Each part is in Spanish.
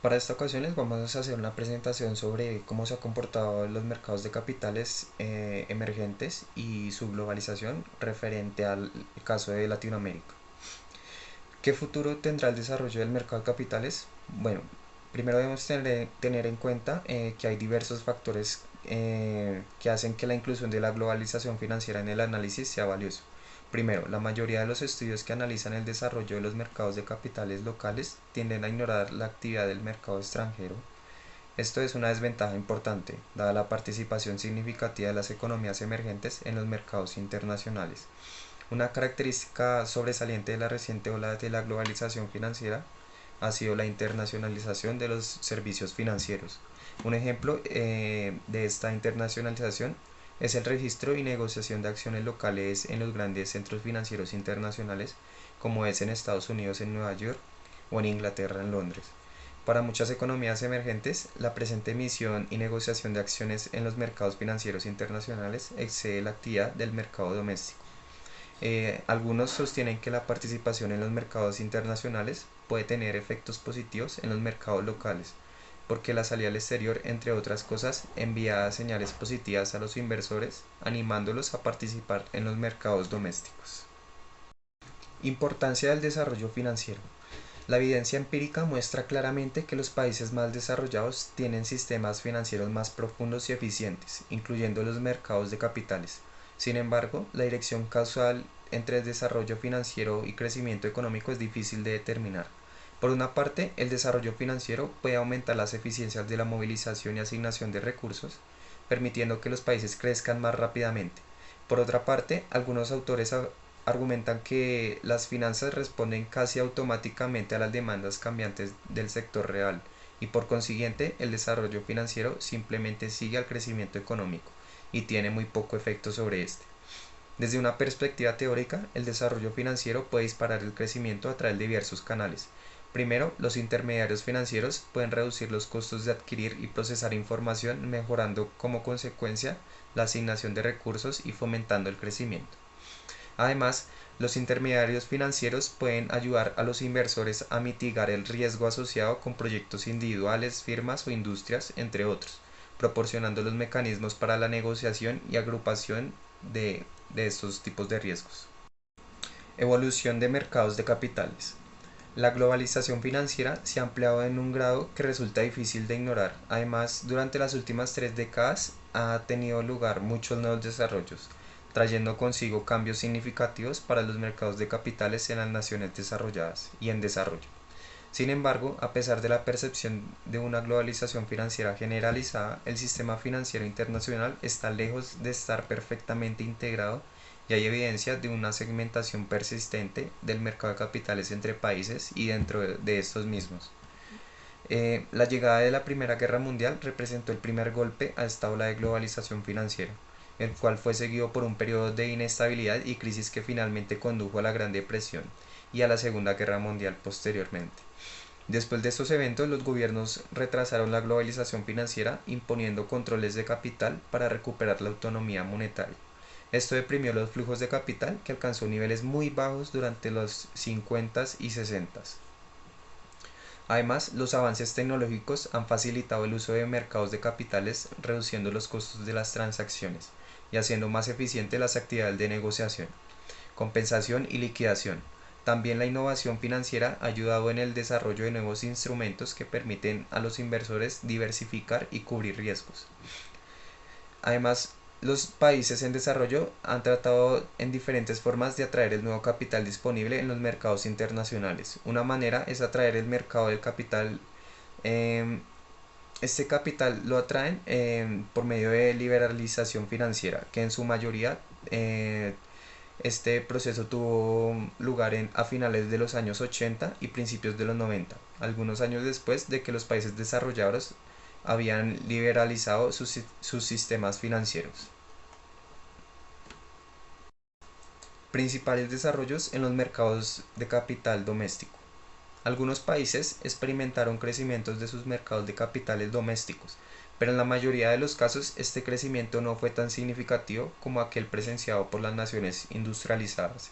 Para esta ocasión les vamos a hacer una presentación sobre cómo se han comportado los mercados de capitales emergentes y su globalización referente al caso de Latinoamérica. ¿Qué futuro tendrá el desarrollo del mercado de capitales? Bueno, primero debemos tener en cuenta que hay diversos factores que hacen que la inclusión de la globalización financiera en el análisis sea valioso. Primero, la mayoría de los estudios que analizan el desarrollo de los mercados de capitales locales tienden a ignorar la actividad del mercado extranjero. Esto es una desventaja importante, dada la participación significativa de las economías emergentes en los mercados internacionales. Una característica sobresaliente de la reciente ola de la globalización financiera ha sido la internacionalización de los servicios financieros. Un ejemplo de esta internacionalización es el registro y negociación de acciones locales en los grandes centros financieros internacionales, como es en Estados Unidos en Nueva York o en Inglaterra en Londres. Para muchas economías emergentes, la presente emisión y negociación de acciones en los mercados financieros internacionales excede la actividad del mercado doméstico. Algunos sostienen que la participación en los mercados internacionales puede tener efectos positivos en los mercados locales, porque la salida al exterior, entre otras cosas, envía señales positivas a los inversores, animándolos a participar en los mercados domésticos. Importancia del desarrollo financiero. La evidencia empírica muestra claramente que los países más desarrollados tienen sistemas financieros más profundos y eficientes, incluyendo los mercados de capitales. Sin embargo, la dirección causal entre el desarrollo financiero y crecimiento económico es difícil de determinar. Por una parte, el desarrollo financiero puede aumentar las eficiencias de la movilización y asignación de recursos, permitiendo que los países crezcan más rápidamente. Por otra parte, algunos autores argumentan que las finanzas responden casi automáticamente a las demandas cambiantes del sector real y por consiguiente el desarrollo financiero simplemente sigue al crecimiento económico y tiene muy poco efecto sobre este. Desde una perspectiva teórica, el desarrollo financiero puede disparar el crecimiento a través de diversos canales. Primero, los intermediarios financieros pueden reducir los costos de adquirir y procesar información, mejorando como consecuencia la asignación de recursos y fomentando el crecimiento. Además, los intermediarios financieros pueden ayudar a los inversores a mitigar el riesgo asociado con proyectos individuales, firmas o industrias, entre otros, proporcionando los mecanismos para la negociación y agrupación de estos tipos de riesgos. Evolución de mercados de capitales. La globalización financiera se ha ampliado en un grado que resulta difícil de ignorar. Además, durante las últimas 3 décadas ha tenido lugar muchos nuevos desarrollos, trayendo consigo cambios significativos para los mercados de capitales en las naciones desarrolladas y en desarrollo. Sin embargo, a pesar de la percepción de una globalización financiera generalizada, el sistema financiero internacional está lejos de estar perfectamente integrado y hay evidencia de una segmentación persistente del mercado de capitales entre países y dentro de estos mismos. La llegada de la Primera Guerra Mundial representó el primer golpe a esta ola de globalización financiera, el cual fue seguido por un periodo de inestabilidad y crisis que finalmente condujo a la Gran Depresión y a la Segunda Guerra Mundial posteriormente. Después de estos eventos, los gobiernos retrasaron la globalización financiera imponiendo controles de capital para recuperar la autonomía monetaria. Esto deprimió los flujos de capital que alcanzó niveles muy bajos durante los 50s y 60s. Además, los avances tecnológicos han facilitado el uso de mercados de capitales, reduciendo los costos de las transacciones y haciendo más eficientes las actividades de negociación, compensación y liquidación. También la innovación financiera ha ayudado en el desarrollo de nuevos instrumentos que permiten a los inversores diversificar y cubrir riesgos. Además, los países en desarrollo han tratado en diferentes formas de atraer el nuevo capital disponible en los mercados internacionales. Una manera es atraer el mercado del capital. eh, este capital lo atraen por medio de liberalización financiera, que en su mayoría este proceso tuvo lugar a finales de los años 80 y principios de los 90, algunos años después de que los países desarrollados habían liberalizado sus sistemas financieros. Principales desarrollos en los mercados de capital doméstico. Algunos países experimentaron crecimientos de sus mercados de capitales domésticos, pero en la mayoría de los casos este crecimiento no fue tan significativo como aquel presenciado por las naciones industrializadas.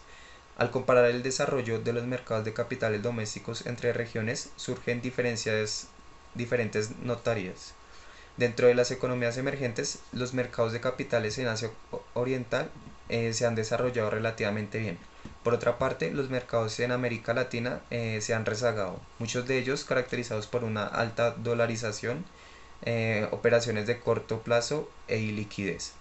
Al comparar el desarrollo de los mercados de capitales domésticos entre regiones, surgen diferencias diferentes notarías. Dentro de las economías emergentes, los mercados de capitales en Asia Oriental se han desarrollado relativamente bien. Por otra parte, los mercados en América Latina se han rezagado, muchos de ellos caracterizados por una alta dolarización, operaciones de corto plazo e iliquidez.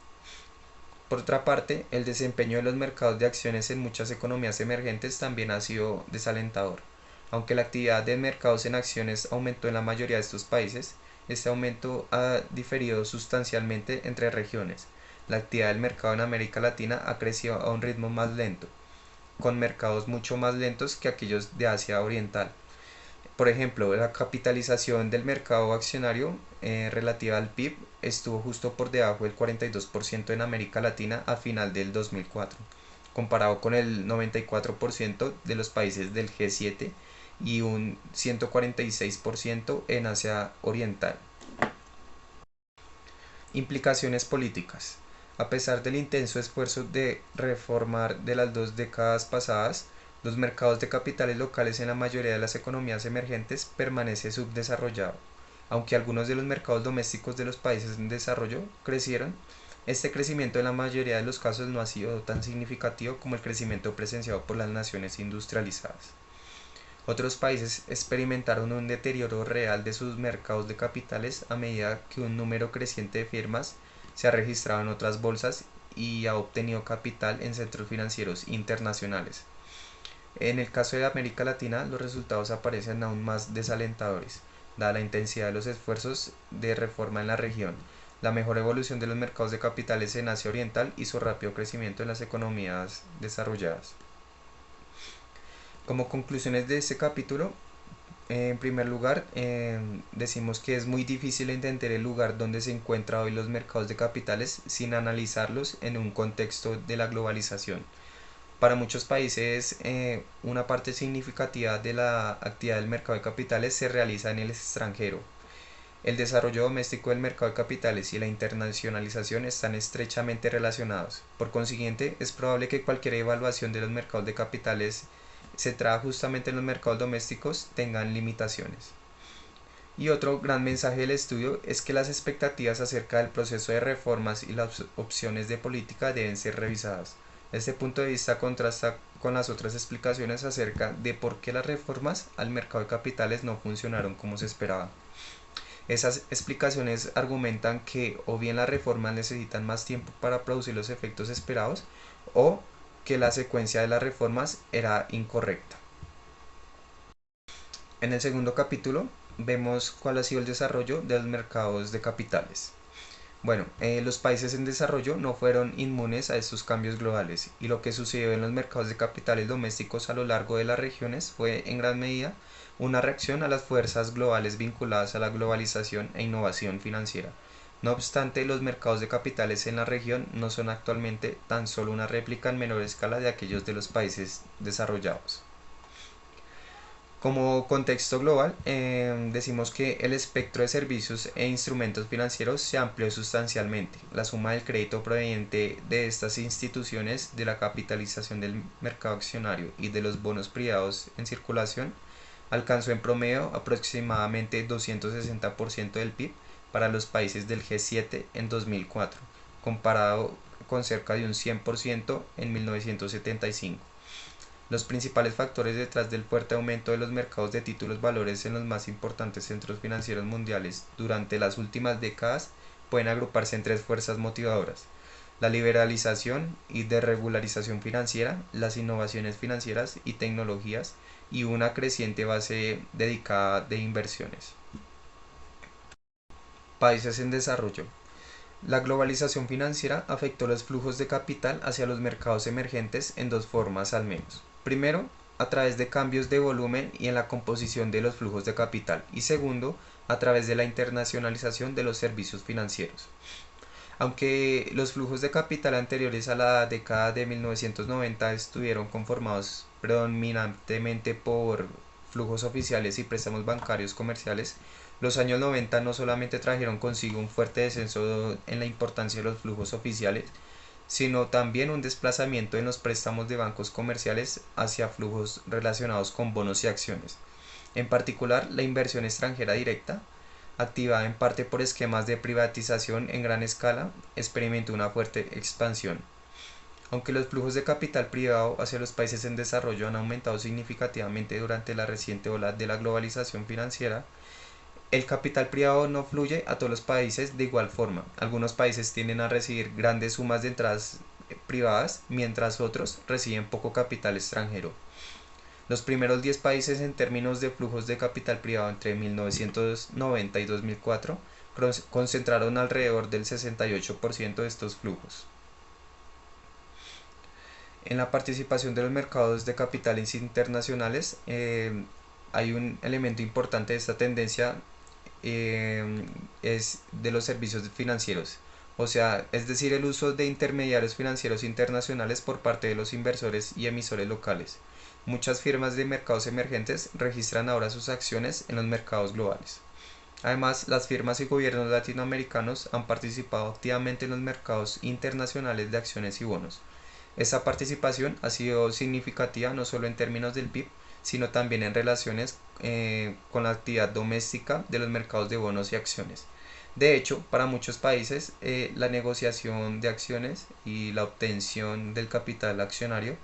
Por otra parte, el desempeño de los mercados de acciones en muchas economías emergentes también ha sido desalentador. Aunque la actividad de mercados en acciones aumentó en la mayoría de estos países, este aumento ha diferido sustancialmente entre regiones. La actividad del mercado en América Latina ha crecido a un ritmo más lento, con mercados mucho más lentos que aquellos de Asia Oriental. Por ejemplo, la capitalización del mercado accionario relativa al PIB estuvo justo por debajo del 42% en América Latina a final del 2004, comparado con el 94% de los países del G7 y un 146% en Asia Oriental. Implicaciones políticas. A pesar del intenso esfuerzo de reformar de las 2 décadas pasadas, los mercados de capitales locales en la mayoría de las economías emergentes permanece subdesarrollado. Aunque algunos de los mercados domésticos de los países en desarrollo crecieron, este crecimiento en la mayoría de los casos no ha sido tan significativo como el crecimiento presenciado por las naciones industrializadas. Otros países experimentaron un deterioro real de sus mercados de capitales a medida que un número creciente de firmas se ha registrado en otras bolsas y ha obtenido capital en centros financieros internacionales. En el caso de América Latina, los resultados aparecen aún más desalentadores, dada la intensidad de los esfuerzos de reforma en la región, la mejor evolución de los mercados de capitales en Asia Oriental y su rápido crecimiento en las economías desarrolladas. Como conclusiones de este capítulo, en primer lugar, decimos que es muy difícil entender el lugar donde se encuentran hoy los mercados de capitales sin analizarlos en un contexto de la globalización. Para muchos países, una parte significativa de la actividad del mercado de capitales se realiza en el extranjero. El desarrollo doméstico del mercado de capitales y la internacionalización están estrechamente relacionados. Por consiguiente, es probable que cualquier evaluación de los mercados de capitales centrada justamente en los mercados domésticos tengan limitaciones. Y otro gran mensaje del estudio es que las expectativas acerca del proceso de reformas y las opciones de política deben ser revisadas. Este punto de vista contrasta con las otras explicaciones acerca de por qué las reformas al mercado de capitales no funcionaron como se esperaba. Esas explicaciones argumentan que o bien las reformas necesitan más tiempo para producir los efectos esperados o que la secuencia de las reformas era incorrecta. En el segundo capítulo vemos cuál ha sido el desarrollo de los mercados de capitales. Bueno, los países en desarrollo no fueron inmunes a estos cambios globales y lo que sucedió en los mercados de capitales domésticos a lo largo de las regiones fue en gran medida una reacción a las fuerzas globales vinculadas a la globalización e innovación financiera. No obstante, los mercados de capitales en la región no son actualmente tan solo una réplica en menor escala de aquellos de los países desarrollados. Como contexto global, decimos que el espectro de servicios e instrumentos financieros se amplió sustancialmente. La suma del crédito proveniente de estas instituciones, de la capitalización del mercado accionario y de los bonos privados en circulación alcanzó en promedio aproximadamente 260% del PIB para los países del G7 en 2004, comparado con cerca de un 100% en 1975. Los principales factores detrás del fuerte aumento de los mercados de títulos valores en los más importantes centros financieros mundiales durante las últimas décadas pueden agruparse en 3 fuerzas motivadoras: la liberalización y desregularización financiera, las innovaciones financieras y tecnologías, y una creciente base dedicada de inversiones. Países en desarrollo. La globalización financiera afectó los flujos de capital hacia los mercados emergentes en 2 formas al menos. Primero, a través de cambios de volumen y en la composición de los flujos de capital, y segundo, a través de la internacionalización de los servicios financieros. Aunque los flujos de capital anteriores a la década de 1990 estuvieron conformados predominantemente por flujos oficiales y préstamos bancarios comerciales, los años 90 no solamente trajeron consigo un fuerte descenso en la importancia de los flujos oficiales, sino también un desplazamiento en los préstamos de bancos comerciales hacia flujos relacionados con bonos y acciones. En particular, la inversión extranjera directa, activada en parte por esquemas de privatización en gran escala, experimentó una fuerte expansión. Aunque los flujos de capital privado hacia los países en desarrollo han aumentado significativamente durante la reciente ola de la globalización financiera, el capital privado no fluye a todos los países de igual forma. Algunos países tienden a recibir grandes sumas de entradas privadas, mientras otros reciben poco capital extranjero. Los primeros 10 países en términos de flujos de capital privado entre 1990 y 2004 concentraron alrededor del 68% de estos flujos. En la participación de los mercados de capitales internacionales, hay un elemento importante de esta tendencia, es de los servicios financieros. O sea, es decir, el uso de intermediarios financieros internacionales por parte de los inversores y emisores locales. Muchas firmas de mercados emergentes registran ahora sus acciones en los mercados globales. Además, las firmas y gobiernos latinoamericanos han participado activamente en los mercados internacionales de acciones y bonos. Esta participación ha sido significativa no solo en términos del PIB, sino también en relaciones con la actividad doméstica de los mercados de bonos y acciones. De hecho, para muchos países, la negociación de acciones y la obtención del capital accionario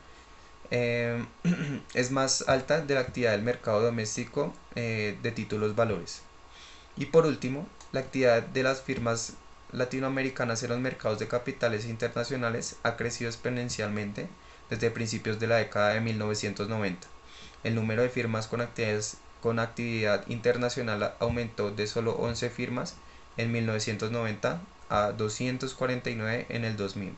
eh, es más alta de la actividad del mercado doméstico de títulos valores. Y por último, la actividad de las firmas latinoamericanas en los mercados de capitales internacionales ha crecido exponencialmente desde principios de la década de 1990. El número de firmas con actividad internacional aumentó de solo 11 firmas en 1990 a 249 en el 2000,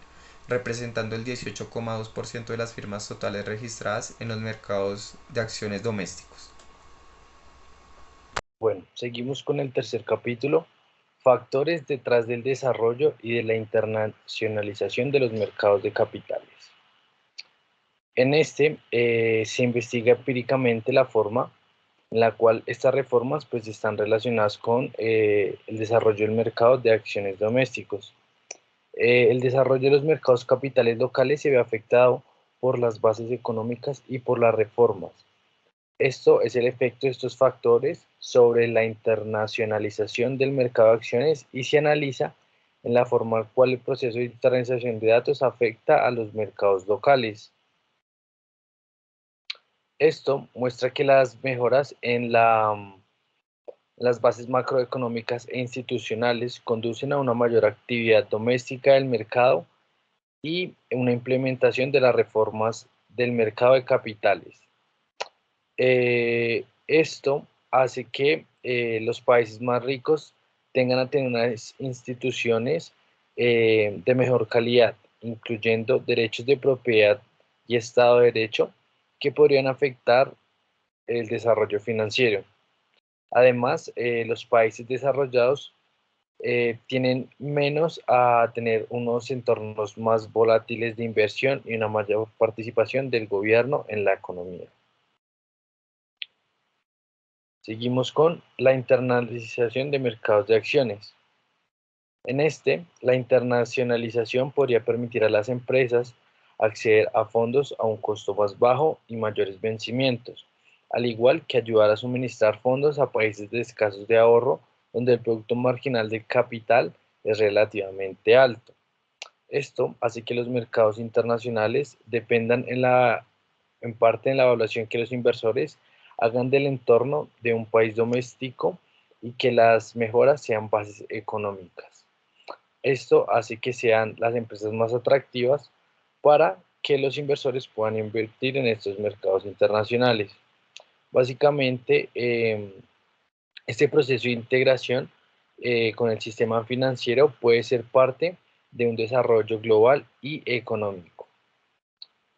representando el 18,2% de las firmas totales registradas en los mercados de acciones domésticos. Bueno, seguimos con el tercer capítulo, factores detrás del desarrollo y de la internacionalización de los mercados de capitales. En este se investiga empíricamente la forma en la cual estas reformas pues, están relacionadas con el desarrollo del mercado de acciones domésticos. El desarrollo de los mercados capitales locales se ve afectado por las bases económicas y por las reformas. Esto es el efecto de estos factores sobre la internacionalización del mercado de acciones y se analiza en la forma en cual el proceso de internalización de datos afecta a los mercados locales. Esto muestra que las mejoras en las bases macroeconómicas e institucionales conducen a una mayor actividad doméstica del mercado y una implementación de las reformas del mercado de capitales. Esto hace que los países más ricos tengan a tener unas instituciones de mejor calidad, incluyendo derechos de propiedad y Estado de Derecho, que podrían afectar el desarrollo financiero. Además, los países desarrollados tienen menos a tener unos entornos más volátiles de inversión y una mayor participación del gobierno en la economía. Seguimos con la internacionalización de mercados de acciones. En este, la internacionalización podría permitir a las empresas acceder a fondos a un costo más bajo y mayores vencimientos, al igual que ayudar a suministrar fondos a países de escasos de ahorro donde el producto marginal de capital es relativamente alto. Esto hace que los mercados internacionales dependan en parte en la evaluación que los inversores hagan del entorno de un país doméstico y que las mejoras sean bases económicas. Esto hace que sean las empresas más atractivas para que los inversores puedan invertir en estos mercados internacionales. Básicamente, este proceso de integración con el sistema financiero puede ser parte de un desarrollo global y económico.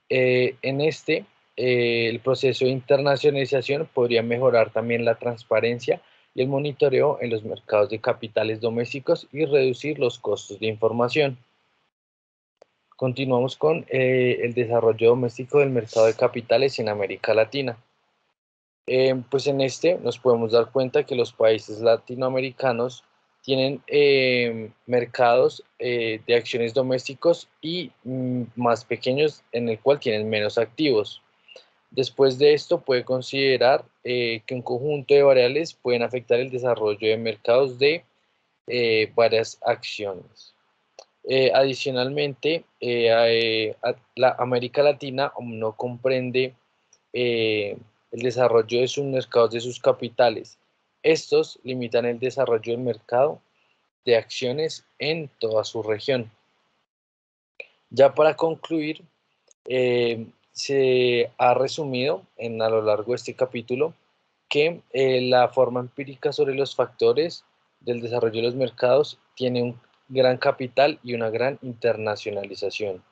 En este, el proceso de internacionalización podría mejorar también la transparencia y el monitoreo en los mercados de capitales domésticos y reducir los costos de información. Continuamos con el desarrollo doméstico del mercado de capitales en América Latina. Pues en este nos podemos dar cuenta que los países latinoamericanos tienen mercados de acciones domésticos y más pequeños en el cual tienen menos activos. Después de esto, puede considerar que un conjunto de variables pueden afectar el desarrollo de mercados de varias acciones. Adicionalmente, la América Latina aún no comprende el desarrollo de sus mercados de sus capitales. Estos limitan el desarrollo del mercado de acciones en toda su región. Ya para concluir, se ha resumido a lo largo de este capítulo que la forma empírica sobre los factores del desarrollo de los mercados tiene un gran capital y una gran internacionalización.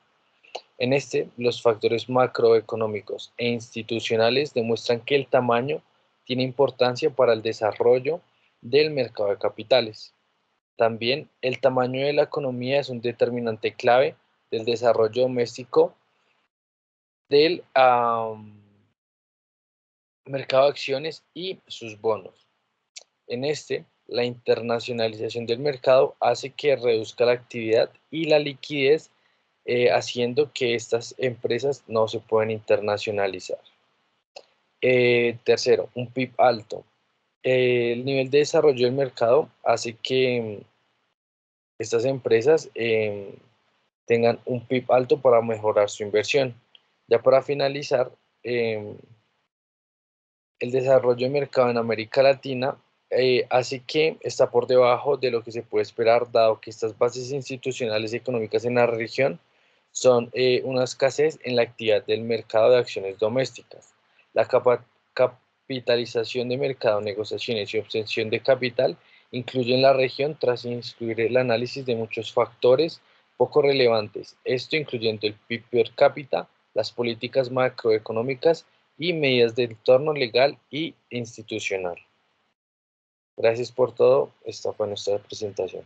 En este, los factores macroeconómicos e institucionales demuestran que el tamaño tiene importancia para el desarrollo del mercado de capitales. También el tamaño de la economía es un determinante clave del desarrollo doméstico del mercado de acciones y sus bonos. En este, la internacionalización del mercado hace que reduzca la actividad y la liquidez, haciendo que estas empresas no se puedan internacionalizar. Tercero, un PIB alto. El nivel de desarrollo del mercado hace que estas empresas tengan un PIB alto para mejorar su inversión. Ya para finalizar, el desarrollo de mercado en América Latina hace que está por debajo de lo que se puede esperar, dado que estas bases institucionales y económicas en la región son una escasez en la actividad del mercado de acciones domésticas. La capitalización de mercado, negociaciones y obtención de capital incluyen la región tras incluir el análisis de muchos factores poco relevantes, esto incluyendo el PIB per cápita, las políticas macroeconómicas y medidas de entorno legal y institucional. Gracias por todo. Esta fue nuestra presentación.